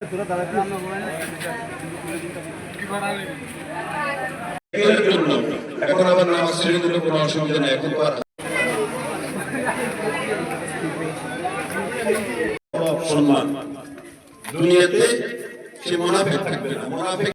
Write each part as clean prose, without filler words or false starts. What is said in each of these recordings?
এখন আবার নামাজ ছেড়ে দিলে কোনো অসুবিধা নেই। এখন সম্মান দুনিয়াতে সে মুনাফিক থাকবে না। মুনাফিক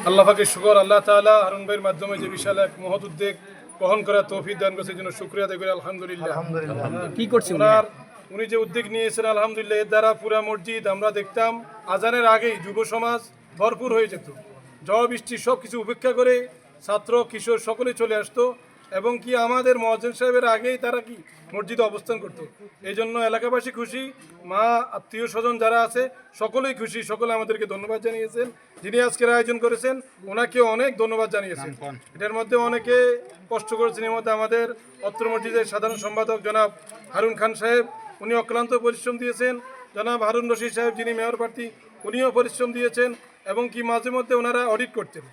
আল্লাহ পাকের শুকর, আল্লাহ তাআলা হারুন ভাইয়ের মাধ্যমে যে বিশাল এক মহৎ উদ্যোগ বহন করার তৌফিক দান করার জন্য শুকরিয়া আদায় করি আলহামদুলিল্লাহ। কি করছেন উনি যে উদ্যোগ নিয়েছেন আলহামদুলিল্লাহ, এর দ্বারা পুরা মসজিদ আমরা দেখতাম আজানের আগেই যুব সমাজ ভরপুর হয়ে যেত। ঝড় বৃষ্টি সব কিছু উপেক্ষা করে ছাত্র কিশোর সকলে চলে আসতো এবং কি আমাদের মুয়াজ্জিন সাহেবের আগেই তারা কি মসজিদে অবস্থান করতো। এই জন্য এলাকাবাসী খুশি, মা আত্মীয় স্বজন যারা আছে সকলেই খুশি। সকলে আমাদেরকে ধন্যবাদ জানিয়েছেন। যিনি আজকের আয়োজন করেছেন ওনাকেও অনেক ধন্যবাদ জানিয়েছেন। এটার মধ্যে অনেকে কষ্ট করেছেন। এর মধ্যে আমাদের অত্র মসজিদের সাধারণ সম্পাদক জনাব হারুন খান সাহেব, উনি অক্লান্ত পরিশ্রম দিয়েছেন। জনাব হারুন রশিদ সাহেব যিনি মেয়র প্রার্থী, উনিও পরিশ্রম দিয়েছেন এবং কি মাঝে মধ্যে ওনারা অডিট করতেন।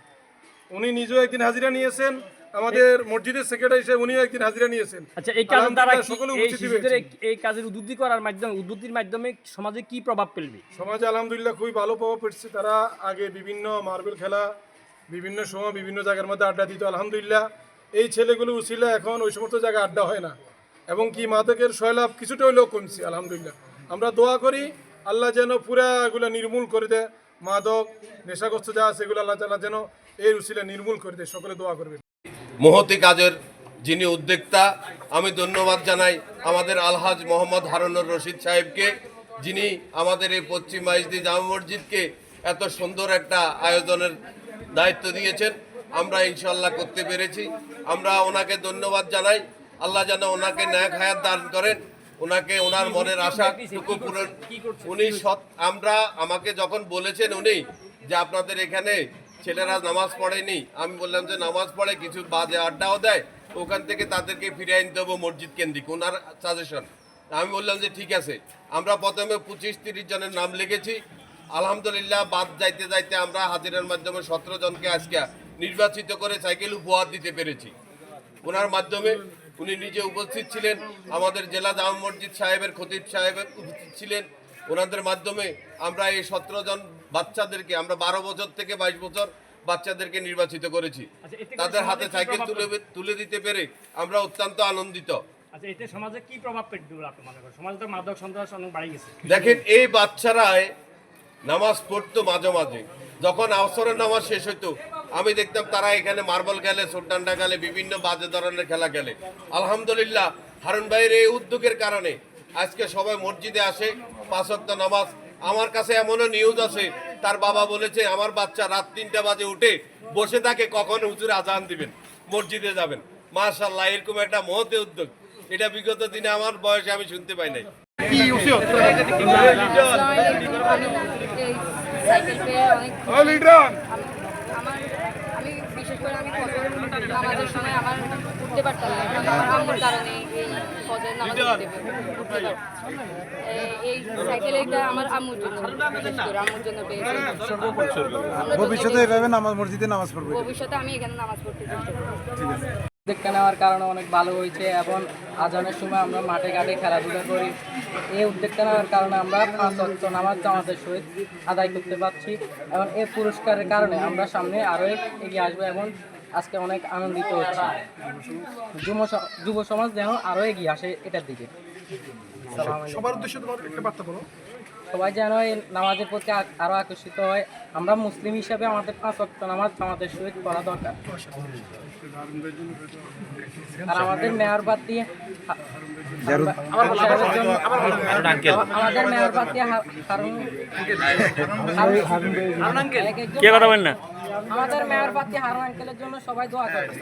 উনি নিজেও একদিন হাজিরা নিয়েছেন। আমাদের মসজিদের সেক্রেটারি সাহেব উনিও একদিন হাজিরা নিয়েছেন। আচ্ছা, এই কাজের দ্বারা এই কাজের উদ্বুদ্ধির মাধ্যমে সমাজে কি প্রভাব ফেলবে? সমাজে আলহামদুলিল্লাহ খুবই ভালো প্রভাব পড়ছে। তারা আগে বিভিন্ন মার্বেল খেলা বিভিন্ন সময় বিভিন্ন জায়গার মধ্যে আড্ডা দিত। আলহামদুলিল্লাহ এই ছেলেগুলো উছিলা এখন ওই সমস্ত জায়গায় আড্ডা হয় না এবং কি মাদকের সয়লাভ কিছুটা হইলেও কমছে আলহামদুলিল্লাহ। আমরা দোয়া করি আল্লাহ যেন পুরাগুলো নির্মূল করে দেয়। মাদক নেশাগ্রস্ত যা আছে এগুলো আল্লাহ তাআলা যেন এই উছিলা নির্মূল করে দেয়। সকলে দোয়া করবেন। মহতি কাজের যিনি উদ্যোক্তা, আমি ধন্যবাদ জানাই আমাদের আলহাজ মোহাম্মদ হারুনুর রশিদ সাহেবকে, যিনি আমাদের এই পশ্চিম মাইজদি জামে মসজিদকে এত সুন্দর একটা আয়োজনের দায়িত্ব দিয়েছেন। আমরা ইনশাল্লাহ করতে পেরেছি। আমরা ওনাকে ধন্যবাদ জানাই। আল্লাহ যেন ওনাকে ন্যাক হায়াত দান করেন, ওনাকে ওনার মনের আশাটুকু পূরণ। উনি আমরা আমাকে যখন বলেছেন উনি যে আপনাদের এখানে ছেলেরা নামাজ পড়েনি, আমি বললাম যে নামাজ পড়ে, কিছু বাজে আড্ডাও দেয়, ওখান থেকে তাদেরকে ফিরে আনতে হবে মসজিদ কেন্দ্রিক, ওনার সাজেশন। আমি বললাম যে ঠিক আছে। আমরা প্রথমে 25-30 জনের নাম লিখেছি। আলহামদুলিল্লাহ বাদ যাইতে যাইতে আমরা হাজিরার মাধ্যমে 17 জনকে আজকে নির্বাচিত করে সাইকেল উপহার দিতে পেরেছি। ওনার মাধ্যমে উনি নিজে উপস্থিত ছিলেন, আমাদের জেলা জামে মসজিদ সাহেবের খতিব সাহেবের উপস্থিত ছিলেন। ওনাদের মাধ্যমে আমরা এই 17 জন বাচ্চাদেরকে, আমরা 12 বছর থেকে 22 বছর বাচ্চাদেরকে নির্বাচিত করেছি। তাদের হাতে সাইকেল তুলে দিতে পেরে আমরা অত্যন্ত আনন্দিত। আচ্ছা, এতে সমাজে কি প্রভাব পড়বে আপনি মনে করেন? সমাজে তো মাদক সন্ত্রাস অনেক বেড়ে গেছে। দেখেন, এই বাচ্চারাই নামাজ পড়তো মাঝে মাঝে, যখন আসরের নামাজ শেষ হইতো আমি দেখতাম তারা এখানে মার্বল খেলে, সোটডান্ডা খেলে, বিভিন্ন বাজে ধরনের খেলা খেলে। আলহামদুলিল্লাহ হারুন ভাইয়ের এই উদ্যোগের কারণে আজকে সবাই মসজিদে আসে, 5 ওয়াক্ত নামাজ। আমার কাছে এমনও নিউজ আছে, তার বাবা বলেছে আমার বাচ্চা রাত 3টা বাজে উঠে বসে থাকে কখন হুজুর আজান দিবেন, মসজিদে যাবেন। মাশাআল্লাহ, এরকম একটা মহৎ উদ্যোগ, এটা বিগত দিনে আমার বয়সে আমি শুনতে পাই নাই। আমি বিশেষ করে আমি নামাজের সময় আমার উঠতে পারতাম না, আমার আম্মুর কারণে এই ফজর নামাজ উঠতে পারতাম। এই সাইকেলটা আমার আম্মুর জন্য, বিশেষ করে আম্মুর জন্য পেয়েছি। ভবিষ্যতে এভাবে মসজিদে নামাজ পড়বে, ভবিষ্যতে আমি এখানে নামাজ পড়তে চেষ্টা করব। উদ্যোগটা নেওয়ার কারণে অনেক ভালো হয়েছে এবং আজানের সময় আমরা মাঠে ঘাটে খেলাধুলা করি। এই উদ্যোগটা নেওয়ার কারণে আমরা 5 ওয়াক্ত নামাজ জামাতের সহিত আদায় করতে পারছি এবং এই পুরস্কারের কারণে আমরা সামনে আরও এগিয়ে আসবো এবং আজকে অনেক আনন্দিত হচ্ছি। যুব সমাজ যেন আরও এগিয়ে আসে এটার দিকে। সবার উদ্দেশ্যে তোমার একটা বার্তা বলো। সবাই যেন এই নামাজের প্রতি আরও আকর্ষিত হয়। আমরা মুসলিম হিসাবে আমাদের 5 ওয়াক্ত নামাজ জামাতের সহিত পড়া দরকার। আর আমাদের মেয়র প্রার্থী আমাদের মেয়র প্রার্থী হারুন আঙ্কেলের জন্য সবাই দোয়া করবে।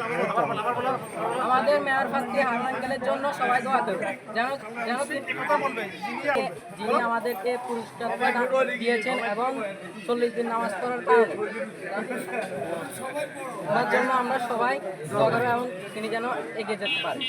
আমাদের মেয়র প্রার্থী হারুন আঙ্কেলের জন্য সবাই দোয়া করবে যেন যিনি আমাদেরকে পুরস্কার দিয়েছেন এবং 40 দিন নামাজ পড়ার কারণে ওনার জন্য আমরা সবাই দোয়া করব এবং তিনি যেন এগিয়ে যেতে পারেন।